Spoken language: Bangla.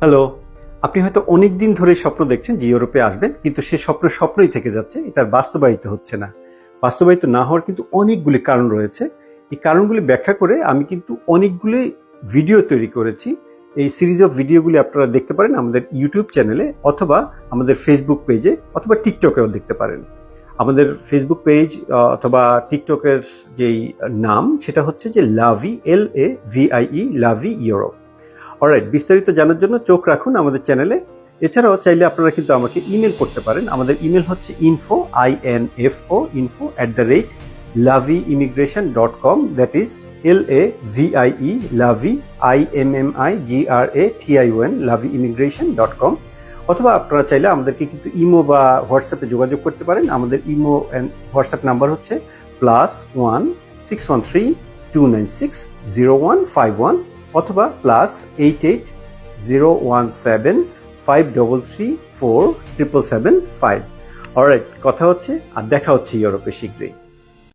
হ্যালো। আপনি হয়তো অনেক দিন ধরে স্বপ্ন দেখছেন যে ইউরোপে আসবেন, কিন্তু সে স্বপ্নই থেকে যাচ্ছে, এটা বাস্তবায়িত হচ্ছে না। বাস্তবায়িত না হওয়ার কিন্তু অনেকগুলি কারণ রয়েছে। এই কারণগুলি ব্যাখ্যা করে আমি কিন্তু অনেকগুলি ভিডিও তৈরি করেছি। এই সিরিজ অফ ভিডিওগুলি আপনারা দেখতে পারেন আমাদের ইউটিউব চ্যানেলে, অথবা আমাদের ফেসবুক পেজে, অথবা টিকটকেও দেখতে পারেন। আমাদের ফেসবুক পেজ অথবা টিকটকের যেই নাম, সেটা হচ্ছে যে লাভি, LAVIE, লাভি ইউরোপ। অলরাইট, বিস্তারিত জানার জন্য চোখ রাখুন আমাদের চ্যানেলে। এছাড়াও চাইলে আপনারা কিন্তু আমাকে ইমেল করতে পারেন। আমাদের ইমেল হচ্ছে info@laviimmigration.com, দ্যাট ইজ LAVIE, লাভি IMMIGRATION, laviimmigration.com। অথবা আপনারা চাইলে আমাদেরকে কিন্তু ইমো বা হোয়াটসঅ্যাপে যোগাযোগ করতে পারেন। আমাদের ইমো অ্যান্ড হোয়াটসঅ্যাপ নাম্বার হচ্ছে +1 613 296 0151, অথবা +88 017 533 4 775। অলরাইট, কথা হচ্ছে আর দেখা হচ্ছে ইউরোপে শীঘ্রই।